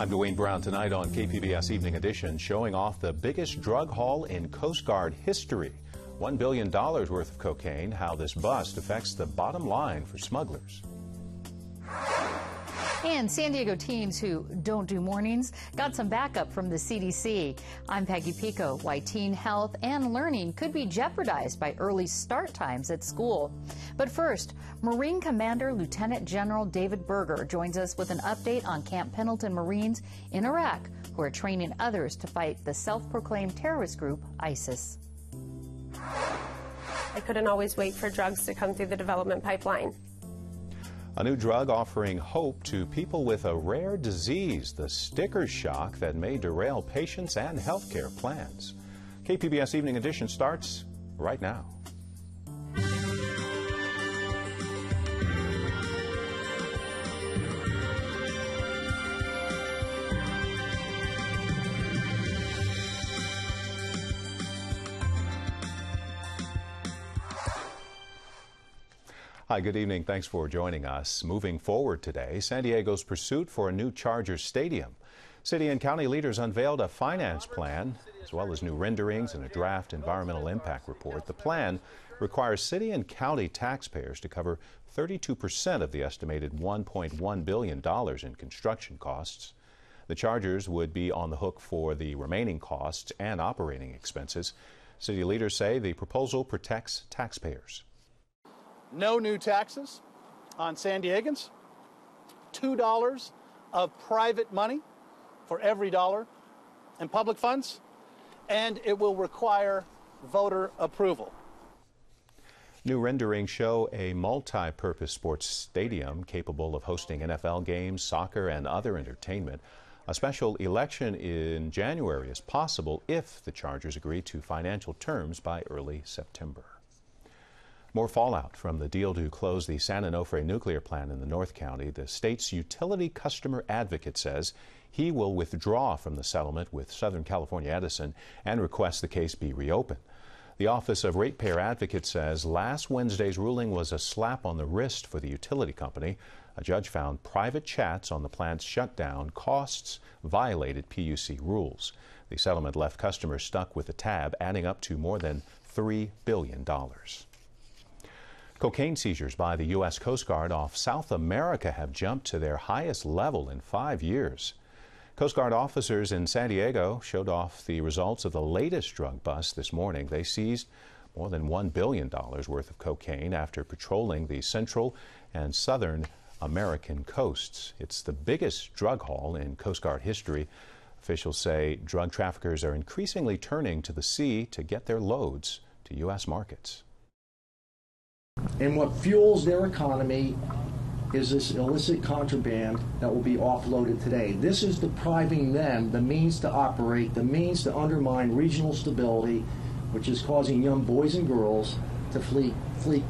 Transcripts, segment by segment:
I'm Dwayne Brown. Tonight on KPBS Evening Edition, showing off the biggest drug haul in Coast Guard history. $1 billion worth of cocaine, how this bust affects the bottom line for smugglers. And San Diego teens who don't do mornings got some backup from the CDC. I'm Peggy Pico. Why teen health and learning could be jeopardized by early start times at school. But first, Marine Commander Lieutenant General David Berger joins us with an update on Camp Pendleton Marines in Iraq, who are training others to fight the self-proclaimed terrorist group ISIS. I couldn't always wait for drugs to come through the development pipeline. A new drug offering hope to people with a rare disease, the sticker shock that may derail patients and healthcare plans. KPBS Evening Edition starts right now. Hi, good evening. Thanks for joining us. Moving forward today, San Diego's pursuit for a new Chargers stadium. City and county leaders unveiled a finance plan, as well as new renderings and a draft environmental impact report. The plan requires city and county taxpayers to cover 32% of the estimated $1.1 billion in construction costs. The Chargers would be on the hook for the remaining costs and operating expenses. City leaders say the proposal protects taxpayers. No new taxes on San Diegans, $2 of private money for every dollar in public funds, and it will require voter approval. New renderings show a multi-purpose sports stadium capable of hosting NFL games, soccer, and other entertainment. A special election in January is possible if the Chargers agree to financial terms by early September. More fallout from the deal to close the San Onofre nuclear plant in the North County. The state's utility customer advocate says he will withdraw from the settlement with Southern California Edison and request the case be reopened. The Office of Ratepayer Advocate says last Wednesday's ruling was a slap on the wrist for the utility company. A judge found private chats on the plant's shutdown costs violated PUC rules. The settlement left customers stuck with the tab, adding up to more than $3 billion. Cocaine seizures by the U.S. Coast Guard off South America have jumped to their highest level in 5 years. Coast Guard officers in San Diego showed off the results of the latest drug bust this morning. They seized more than $1 billion worth of cocaine after patrolling the Central and Southern American coasts. It's the biggest drug haul in Coast Guard history. Officials say drug traffickers are increasingly turning to the sea to get their loads to U.S. markets. And what fuels their economy is this illicit contraband that will be offloaded today. This is depriving them the means to operate, the means to undermine regional stability, which is causing young boys and girls to flee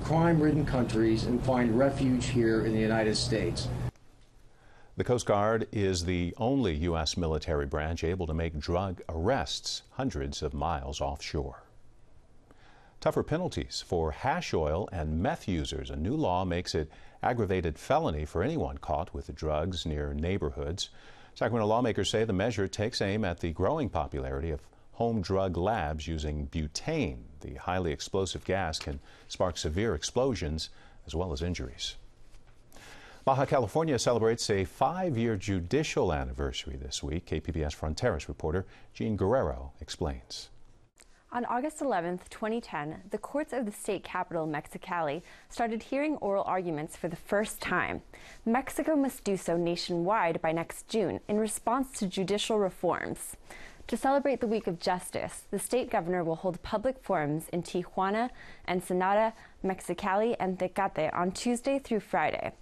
crime-ridden countries and find refuge here in the United States. The Coast Guard is the only U.S. military branch able to make drug arrests hundreds of miles offshore. Tougher penalties for hash oil and meth users. A new law makes it aggravated felony for anyone caught with the drugs near neighborhoods. Sacramento lawmakers say the measure takes aim at the growing popularity of home drug labs using butane. The highly explosive gas can spark severe explosions as well as injuries. Baja California celebrates a 5-year judicial anniversary this week. KPBS Fronteras reporter Jean Guerrero explains. On August 11, 2010, the courts of the state capital, Mexicali, started hearing oral arguments for the first time. Mexico must do so nationwide by next June in response to judicial reforms. To celebrate the Week of Justice, the state governor will hold public forums in Tijuana, Ensenada, Mexicali, and Tecate on Tuesday through Friday.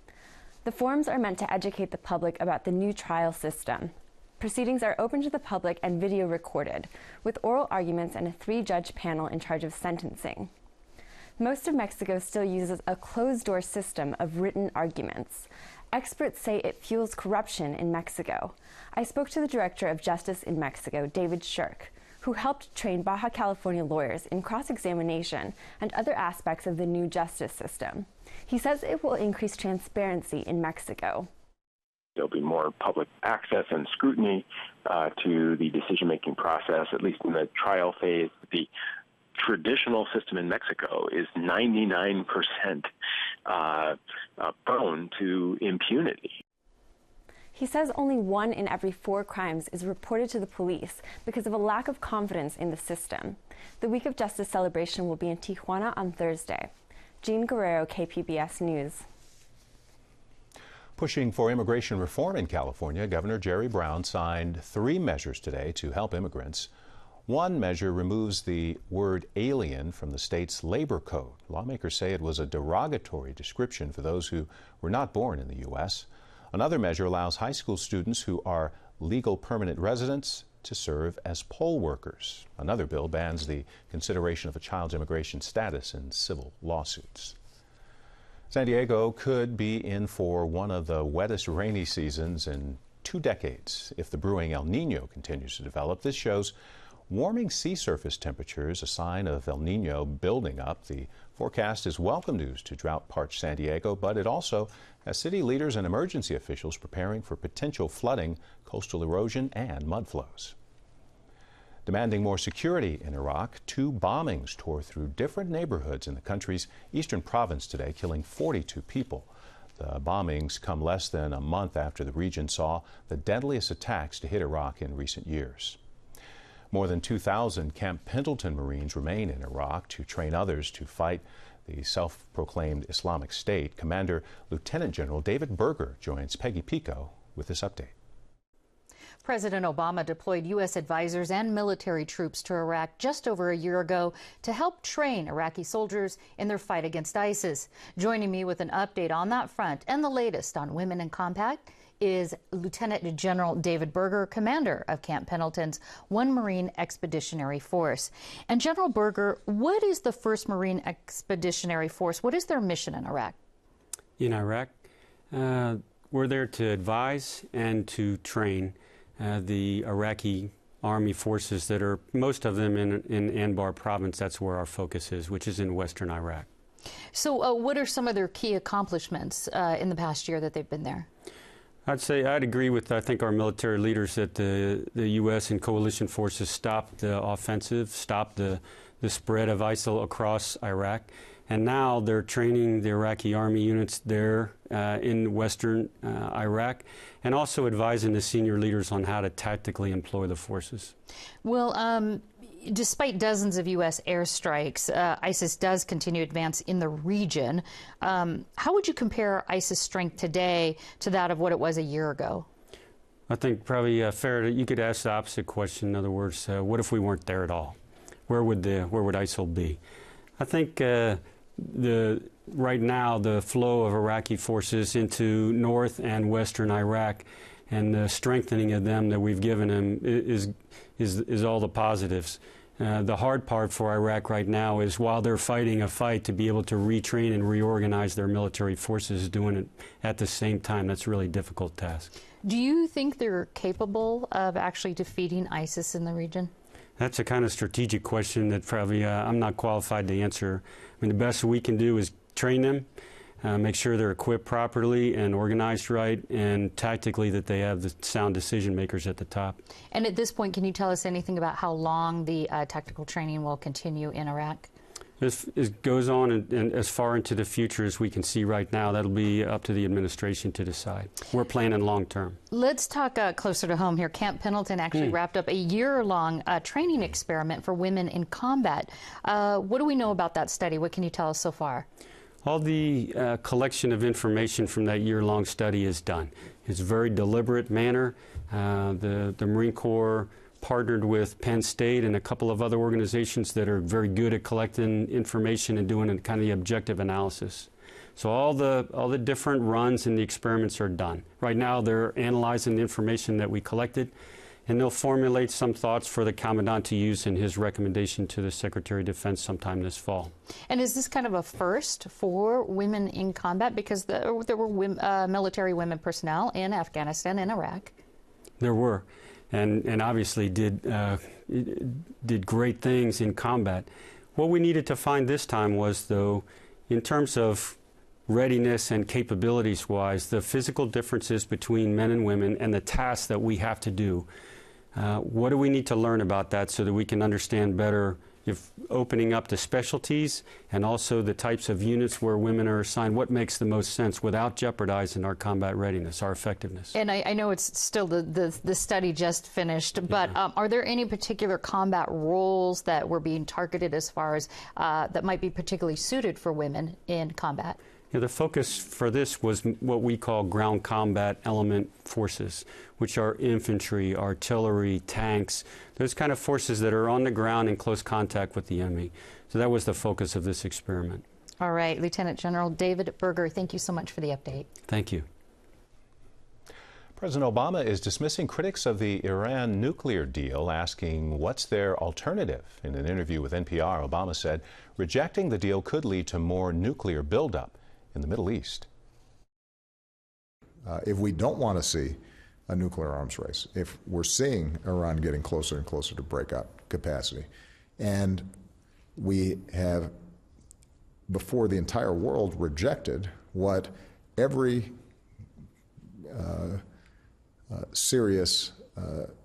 The forums are meant to educate the public about the new trial system. Proceedings are open to the public and video recorded, with oral arguments and a 3-judge panel in charge of sentencing. Most of Mexico still uses a closed-door system of written arguments. Experts say it fuels corruption in Mexico. I spoke to the Director of Justice in Mexico, David Shirk, who helped train Baja California lawyers in cross-examination and other aspects of the new justice system. He says it will increase transparency in Mexico. There'll be more public access and scrutiny to the decision-making process, at least in the trial phase. The traditional system in Mexico is 99% prone to impunity. He says only 1 in every 4 crimes is reported to the police because of a lack of confidence in the system. The Week of Justice celebration will be in Tijuana on Thursday. Jean Guerrero, KPBS News. Pushing for immigration reform in California, Governor Jerry Brown signed 3 measures today to help immigrants. One measure removes the word alien from the state's labor code. Lawmakers say it was a derogatory description for those who were not born in the U.S. Another measure allows high school students who are legal permanent residents to serve as poll workers. Another bill bans the consideration of a child's immigration status in civil lawsuits. San Diego could be in for one of the wettest rainy seasons in 2 decades if the brewing El Nino continues to develop. This shows warming sea surface temperatures, a sign of El Nino building up. The forecast is welcome news to drought-parched San Diego, but it also has city leaders and emergency officials preparing for potential flooding, coastal erosion, and mud flows. Demanding more security in Iraq, 2 bombings tore through different neighborhoods in the country's eastern province today, killing 42 people. The bombings come less than a month after the region saw the deadliest attacks to hit Iraq in recent years. More than 2,000 Camp Pendleton Marines remain in Iraq to train others to fight the self-proclaimed Islamic State. Commander Lieutenant General David Berger joins Peggy Pico with this update. President Obama deployed U.S. advisors and military troops to Iraq just over a year ago to help train Iraqi soldiers in their fight against ISIS. Joining me with an update on that front and the latest on women in combat is Lieutenant General David Berger, commander of Camp Pendleton's 1 Marine Expeditionary Force. And General Berger, what is the 1st Marine Expeditionary Force? What is their mission in Iraq? In Iraq, we're there to advise and to train the Iraqi army forces that are, most of them in Anbar province. That's where our focus is, which is in western Iraq. So what are some of their key accomplishments in the past year that they've been there? I'd agree with, I think, our military leaders that the U.S. and coalition forces stopped the offensive, stopped the spread of ISIL across Iraq. And now they're training the Iraqi army units there in western Iraq, and also advising the senior leaders on how to tactically employ the forces. Well, despite dozens of U.S. airstrikes, ISIS does continue to advance in the region. How would you compare ISIS strength today to that of what it was a year ago? I think probably fair. You could ask the opposite question. In other words, what if we weren't there at all? Where would ISIL be? I think right now the flow of Iraqi forces into north and western Iraq and the strengthening of them that we've given them is all the positives. The hard part for Iraq right now is, while they're fighting a fight to be able to retrain and reorganize their military forces, doing it at the same time. That's a really difficult task. Do you think they're capable of actually defeating ISIS in the region? That's a kind of strategic question that probably I'm not qualified to answer. I mean, the best we can do is train them, make sure they're equipped properly and organized right, and tactically that they have the sound decision makers at the top. And at this point, can you tell us anything about how long the tactical training will continue in Iraq? It goes on and as far into the future as we can see right now. That'll be up to the administration to decide. We're planning long term. Let's talk closer to home here. Camp Pendleton actually wrapped up a year-long training experiment for women in combat. What do we know about that study? What can you tell us so far? All the collection of information from that year-long study is done. It's a very deliberate manner. The Marine Corps partnered with Penn State and a couple of other organizations that are very good at collecting information and doing kind of the objective analysis. So all the different runs and the experiments are done. Right now they're analyzing the information that we collected, and they'll formulate some thoughts for the Commandant to use in his recommendation to the Secretary of Defense sometime this fall. And is this kind of a first for women in combat? Because there were military women personnel in Afghanistan and Iraq. There were. And obviously did great things in combat. What we needed to find this time was, though, in terms of readiness and capabilities-wise, the physical differences between men and women and the tasks that we have to do. What do we need to learn about that so that we can understand better if opening up the specialties and also the types of units where women are assigned, what makes the most sense without jeopardizing our combat readiness, our effectiveness? And I know it's still the study just finished, but are there any particular combat roles that were being targeted as far as that might be particularly suited for women in combat? Yeah, the focus for this was what we call ground combat element forces, which are infantry, artillery, tanks, those kind of forces that are on the ground in close contact with the enemy. So that was the focus of this experiment. All right, Lieutenant General David Berger, thank you so much for the update. Thank you. President Obama is dismissing critics of the Iran nuclear deal, asking what's their alternative. In an interview with NPR, Obama said rejecting the deal could lead to more nuclear buildup in the Middle East. If we don't want to see a nuclear arms race, if we're seeing Iran getting closer and closer to breakout capacity, and we have, before the entire world, rejected what every serious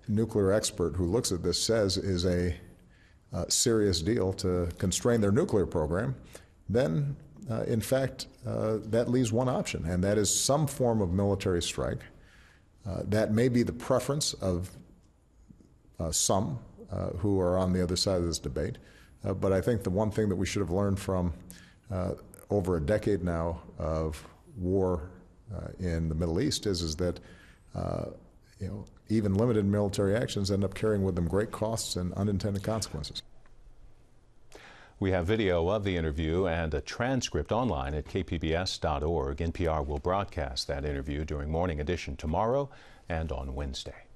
nuclear expert who looks at this says is a serious deal to constrain their nuclear program, then in fact, that leaves one option, and that is some form of military strike. That may be the preference of some who are on the other side of this debate. But I think the one thing that we should have learned from over a decade now of war in the Middle East is that even limited military actions end up carrying with them great costs and unintended consequences. We have video of the interview and a transcript online at kpbs.org. NPR will broadcast that interview during Morning Edition tomorrow and on Wednesday.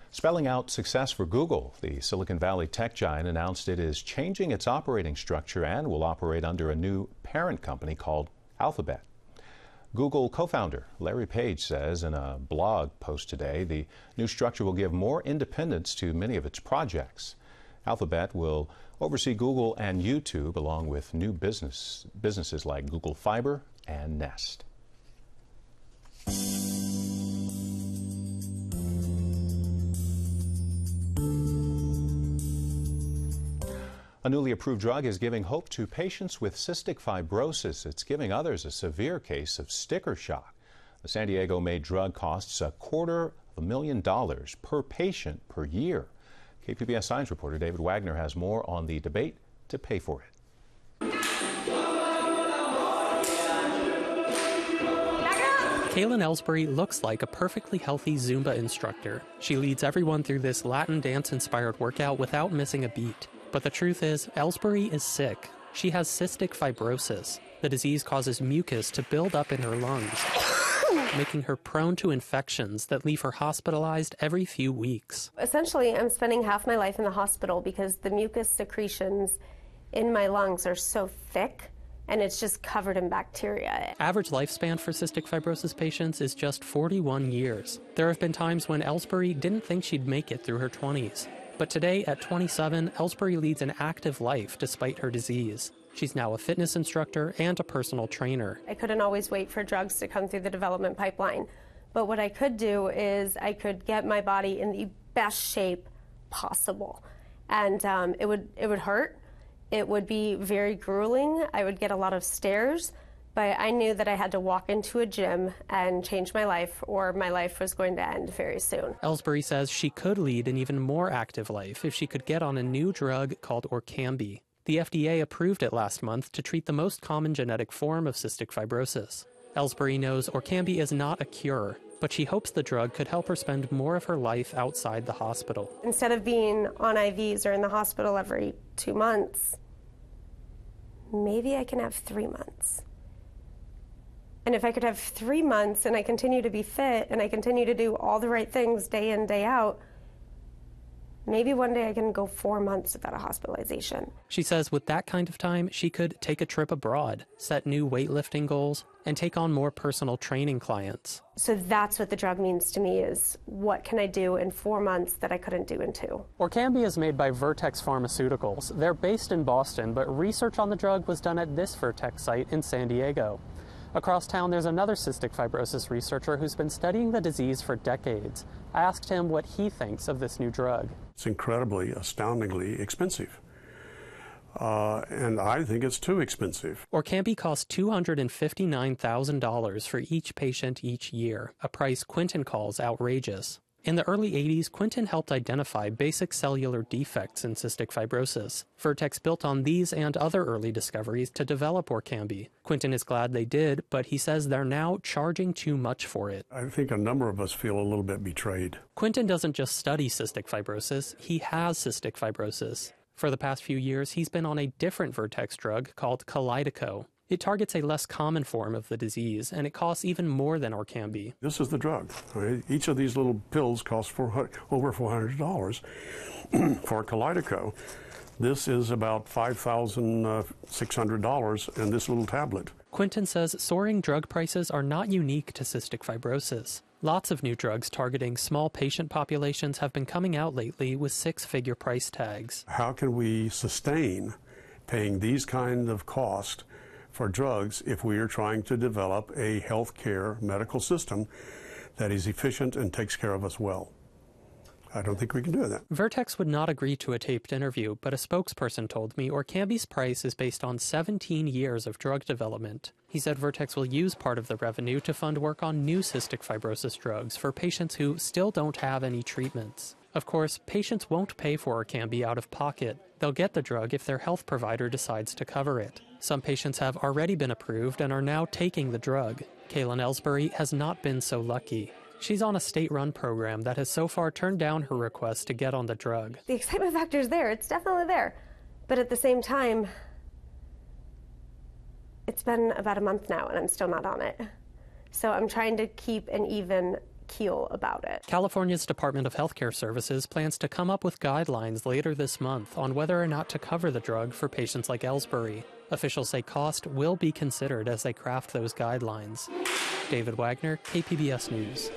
Spelling out success for Google, the Silicon Valley tech giant announced it is changing its operating structure and will operate under a new parent company called Alphabet. Google co-founder Larry Page says in a blog post today the new structure will give more independence to many of its projects. Alphabet will oversee Google and YouTube, along with new businesses like Google Fiber and Nest. A newly approved drug is giving hope to patients with cystic fibrosis. It's giving others a severe case of sticker shock. The San Diego-made drug costs $250,000 per patient per year. KPBS science reporter David Wagner has more on the debate to pay for it. Kaylin Ellsbury looks like a perfectly healthy Zumba instructor. She leads everyone through this Latin dance-inspired workout without missing a beat. But the truth is, Ellsbury is sick. She has cystic fibrosis. The disease causes mucus to build up in her lungs, making her prone to infections that leave her hospitalized every few weeks. Essentially, I'm spending half my life in the hospital because the mucus secretions in my lungs are so thick and it's just covered in bacteria. Average lifespan for cystic fibrosis patients is just 41 years. There have been times when Ellsbury didn't think she'd make it through her 20s. But today, at 27, Ellsbury leads an active life despite her disease. She's now a fitness instructor and a personal trainer. I couldn't always wait for drugs to come through the development pipeline. But what I could do is I could get my body in the best shape possible. And it would hurt. It would be very grueling. I would get a lot of stares. But I knew that I had to walk into a gym and change my life, or my life was going to end very soon. Ellsbury says she could lead an even more active life if she could get on a new drug called Orkambi. The FDA approved it last month to treat the most common genetic form of cystic fibrosis. Ellsbury knows Orkambi is not a cure, but she hopes the drug could help her spend more of her life outside the hospital. Instead of being on IVs or in the hospital every 2 months, maybe I can have 3 months. And if I could have 3 months and I continue to be fit and I continue to do all the right things day in, day out, maybe one day I can go 4 months without a hospitalization. She says with that kind of time, she could take a trip abroad, set new weightlifting goals, and take on more personal training clients. So that's what the drug means to me, is what can I do in 4 months that I couldn't do in 2? Orkambi is made by Vertex Pharmaceuticals. They're based in Boston, but research on the drug was done at this Vertex site in San Diego. Across town, there's another cystic fibrosis researcher who's been studying the disease for decades. I asked him what he thinks of this new drug. It's incredibly, astoundingly expensive. And I think it's too expensive. Orkambi costs $259,000 for each patient each year, a price Quentin calls outrageous. In the early 80s, Quentin helped identify basic cellular defects in cystic fibrosis. Vertex built on these and other early discoveries to develop Orkambi. Quentin is glad they did, but he says they're now charging too much for it. I think a number of us feel a little bit betrayed. Quentin doesn't just study cystic fibrosis, he has cystic fibrosis. For the past few years, he's been on a different Vertex drug called Kalydeco. It targets a less common form of the disease, and it costs even more than Orkambi. This is the drug. Right? Each of these little pills costs over $400. For Kalydeco, this is about $5,600 in this little tablet. Quentin says soaring drug prices are not unique to cystic fibrosis. Lots of new drugs targeting small patient populations have been coming out lately with six-figure price tags. How can we sustain paying these kinds of costs for drugs if we are trying to develop a healthcare medical system that is efficient and takes care of us well? I don't think we can do that. Vertex would not agree to a taped interview, but a spokesperson told me Orkambi's price is based on 17 years of drug development. He said Vertex will use part of the revenue to fund work on new cystic fibrosis drugs for patients who still don't have any treatments. Of course, patients won't pay for Orkambi out of pocket. They'll get the drug if their health provider decides to cover it. Some patients have already been approved and are now taking the drug. Kaylin Ellsbury has not been so lucky. She's on a state-run program that has so far turned down her request to get on the drug. The excitement factor is there. It's definitely there. But at the same time, it's been about a month now and I'm still not on it. So I'm trying to keep an even keel about it. California's Department of Healthcare Services plans to come up with guidelines later this month on whether or not to cover the drug for patients like Ellsbury. Officials say cost will be considered as they craft those guidelines. David Wagner, KPBS News.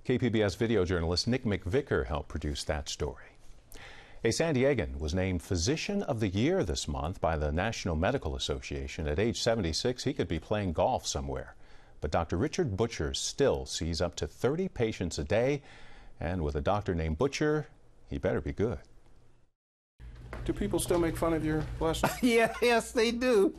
KPBS video journalist Nick McVicker helped produce that story. A San Diegan was named Physician of the Year this month by the National Medical Association. At age 76, he could be playing golf somewhere. But Dr. Richard Butcher still sees up to 30 patients a day, and with a doctor named Butcher, he better be good. Do people still make fun of your lesson? Yes, they do.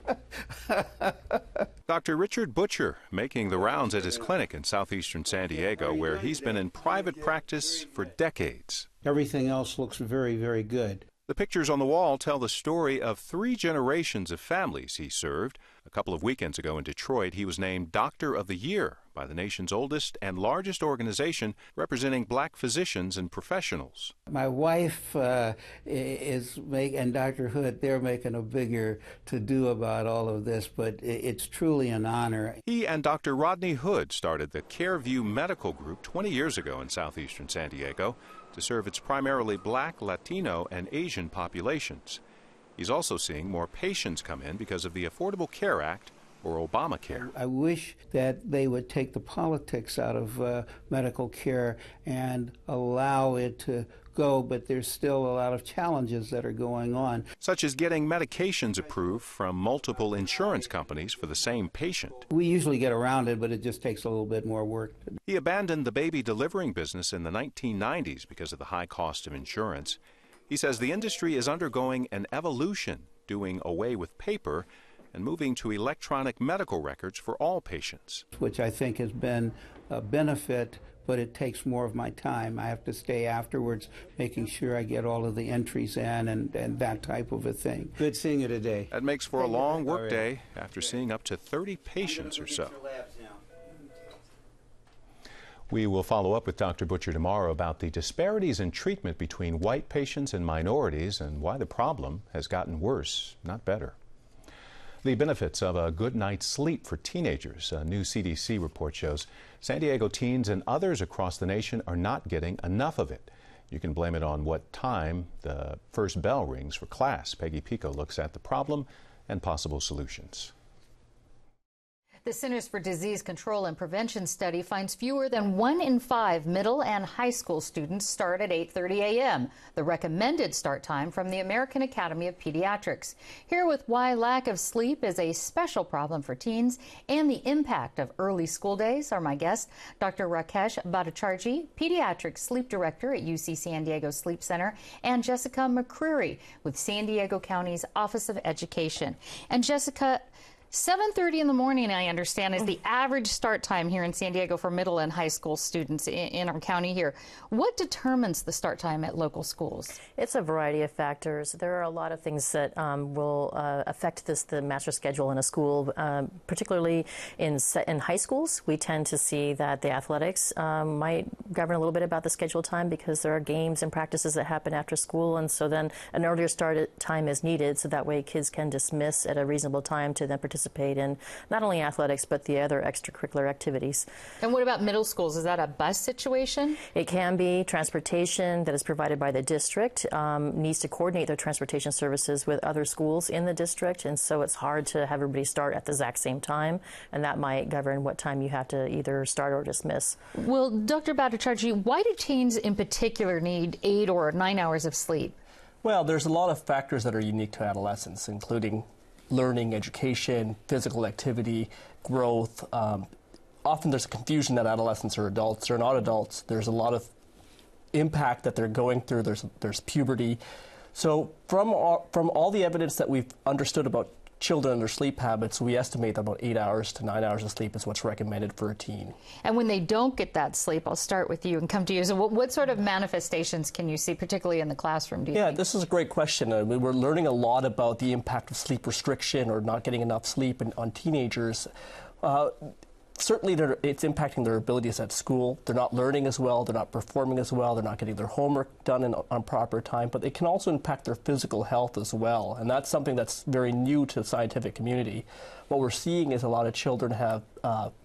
Dr. Richard Butcher making the rounds at his clinic in southeastern San Diego, where he's been in private practice for decades. Everything else looks very, very good. The pictures on the wall tell the story of 3 generations of families he served. A couple of weekends ago in Detroit, he was named Doctor of the Year by the nation's oldest and largest organization representing black physicians and professionals. My wife and Dr. Hood, they're making a bigger to-do about all of this, but it's truly an honor. He and Dr. Rodney Hood started the CareView Medical Group 20 years ago in southeastern San Diego to serve its primarily black, Latino, and Asian populations. He's also seeing more patients come in because of the Affordable Care Act, or Obamacare. I wish that they would take the politics out of medical care and allow it to go, but there's still a lot of challenges that are going on. Such as getting medications approved from multiple insurance companies for the same patient. We usually get around it, but it just takes a little bit more work. He abandoned the baby delivering business in the 1990s because of the high cost of insurance. He says the industry is undergoing an evolution, doing away with paper and moving to electronic medical records for all patients. Which I think has been a benefit, but it takes more of my time. I have to stay afterwards, making sure I get all of the entries in and that type of a thing. Good seeing you today. That makes for a long work day after seeing up to 30 patients or so. We will follow up with Dr. Butcher tomorrow about the disparities in treatment between white patients and minorities and why the problem has gotten worse, not better. The benefits of a good night's sleep for teenagers. A new CDC report shows San Diego teens and others across the nation are not getting enough of it. You can blame it on what time the first bell rings for class. Peggy Pico looks at the problem and possible solutions. The Centers for Disease Control and Prevention study finds fewer than 1 in 5 middle and high school students start at 8:30 a.m., the recommended start time from the American Academy of Pediatrics. Here with why lack of sleep is a special problem for teens and the impact of early school days are my guests, Dr. Rakesh Bhattacharjee, Pediatric Sleep Director at UC San Diego Sleep Center, and Jessica McCreary with San Diego County's Office of Education. And Jessica, 7:30 in the morning, I understand, is the average start time here in San Diego for middle and high school students in our county here. What determines the start time at local schools? It's a variety of factors. There are a lot of things that will affect the master schedule in a school, particularly in high schools. We tend to see that the athletics might govern a little bit about the schedule time because there are games and practices that happen after school, and so then an earlier start time is needed so that way kids can dismiss at a reasonable time to then participate in not only athletics but the other extracurricular activities. And what about middle schools? Is that a bus situation? It can be. Transportation that is provided by the district needs to coordinate their transportation services with other schools in the district, and so it's hard to have everybody start at the exact same time, and that might govern what time you have to either start or dismiss. Well, Dr. Bhattacharjee, why do teens in particular need 8 or 9 hours of sleep? Well, there's a lot of factors that are unique to adolescence, including learning, education, physical activity, growth. Often there's a confusion that adolescents are adults. They're not adults. There's a lot of impact that they're going through. There's puberty. So from all the evidence that we've understood about children and their sleep habits, we estimate that about 8 hours to 9 hours of sleep is what's recommended for a teen. And when they don't get that sleep, I'll start with you and come to you. So what sort of manifestations can you see, particularly in the classroom, do you think? This is a great question. We're learning a lot about the impact of sleep restriction or not getting enough sleep on teenagers. Certainly, it's impacting their abilities at school. They're not learning as well. They're not performing as well. They're not getting their homework done on proper time. But it can also impact their physical health as well. And that's something that's very new to the scientific community. What we're seeing is a lot of children have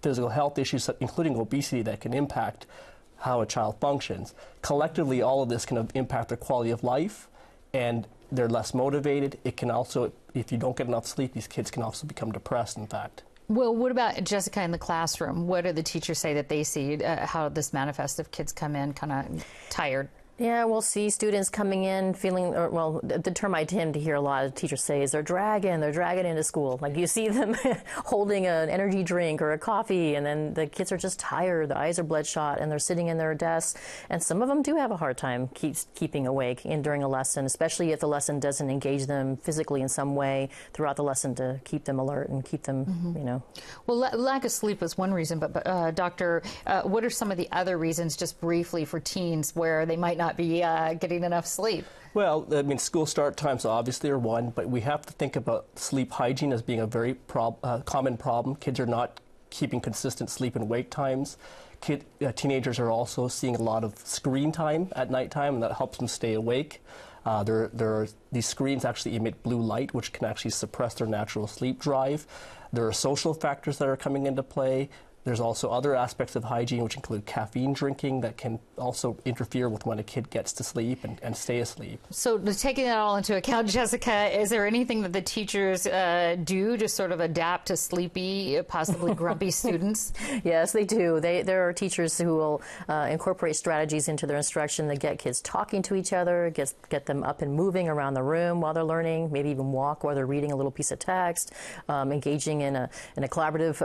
physical health issues, including obesity, that can impact how a child functions. Collectively, all of this can impact their quality of life, and they're less motivated. It can also, if you don't get enough sleep, these kids can also become depressed, in fact. Well, what about, Jessica, in the classroom? What do the teachers say that they see, how this manifests if kids come in kind of tired? Yeah, we'll see students coming in feeling, the term I tend to hear a lot of teachers say is they're dragging into school. Like you see them holding an energy drink or a coffee, and then the kids are just tired, the eyes are bloodshot, and they're sitting in their desks. And some of them do have a hard time keeping awake during a lesson, especially if the lesson doesn't engage them physically in some way throughout the lesson to keep them alert and keep them, Well, lack of sleep is one reason, but Doctor, what are some of the other reasons, just briefly, for teens where they might not be getting enough sleep? Well, I mean, school start times obviously are one, but we have to think about sleep hygiene as being a very common problem. Kids are not keeping consistent sleep and wake times. Teenagers are also seeing a lot of screen time at nighttime, and that helps them stay awake. These screens actually emit blue light, which can actually suppress their natural sleep drive. There are social factors that are coming into play. There's also other aspects of hygiene, which include caffeine drinking, that can also interfere with when a kid gets to sleep and stay asleep. So taking that all into account, Jessica, is there anything that the teachers do to sort of adapt to sleepy, possibly grumpy students? Yes, they do. There are teachers who will incorporate strategies into their instruction that get kids talking to each other, get them up and moving around the room while they're learning, maybe even walk while they're reading a little piece of text, engaging in a collaborative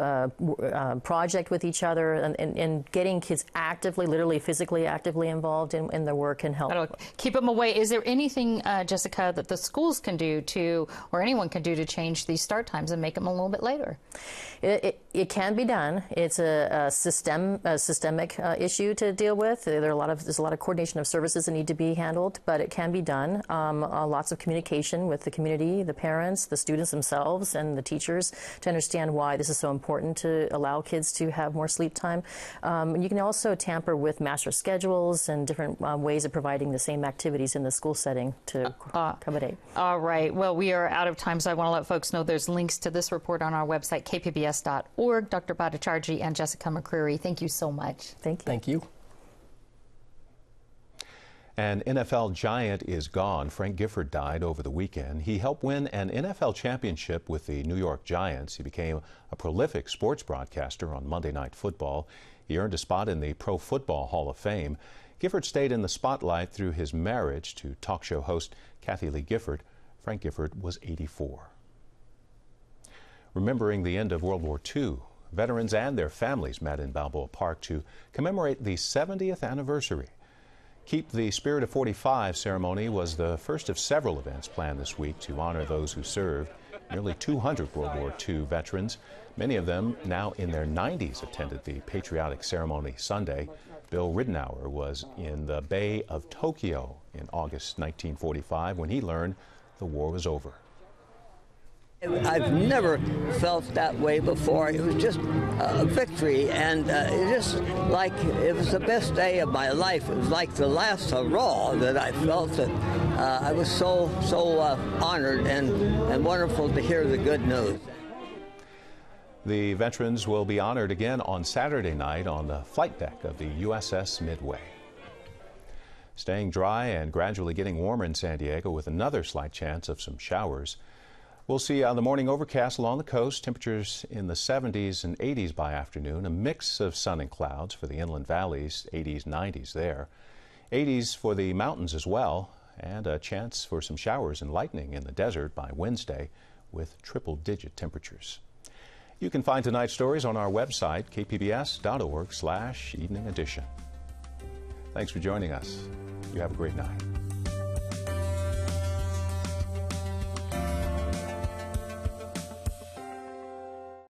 project with each other, and getting kids actively, literally physically actively involved in their work can help. That'll keep them away. Is there anything, Jessica, that the schools can do or anyone can do to change these start times and make them a little bit later? It can be done. It's a systemic issue to deal with. There's a lot of coordination of services that need to be handled, but it can be done. Lots of communication with the community, the parents, the students themselves, and the teachers to understand why this is so important to allow kids to have more sleep time. You can also tamper with master schedules and different ways of providing the same activities in the school setting to accommodate. All right. Well, we are out of time, so I want to let folks know there's links to this report on our website, kpbs.org. Dr. Bhattacharjee and Jessica McCreary, thank you so much. Thank you. Thank you. An NFL giant is gone. Frank Gifford died over the weekend. He helped win an NFL championship with the New York Giants. He became a prolific sports broadcaster on Monday Night Football. He earned a spot in the Pro Football Hall of Fame. Gifford stayed in the spotlight through his marriage to talk show host Kathy Lee Gifford. Frank Gifford was 84. Remembering the end of World War II, veterans and their families met in Balboa Park to commemorate the 70th anniversary. Keep the Spirit of 45 ceremony was the first of several events planned this week to honor those who served. Nearly 200 World War II veterans, many of them now in their 90s, attended the patriotic ceremony Sunday. Bill Ridenour was in the Bay of Tokyo in August 1945 when he learned the war was over. I've never felt that way before. It was just a victory, and it just like it was the best day of my life. It was like the last hurrah that I felt. That I was so honored and wonderful to hear the good news. The veterans will be honored again on Saturday night on the flight deck of the USS Midway. Staying dry and gradually getting warmer in San Diego with another slight chance of some showers. We'll see the morning overcast along the coast, temperatures in the 70s and 80s by afternoon, a mix of sun and clouds for the inland valleys, 80s, 90s there. 80s for the mountains as well, and a chance for some showers and lightning in the desert by Wednesday with triple-digit temperatures. You can find tonight's stories on our website, kpbs.org/evening edition. Thanks for joining us. You have a great night.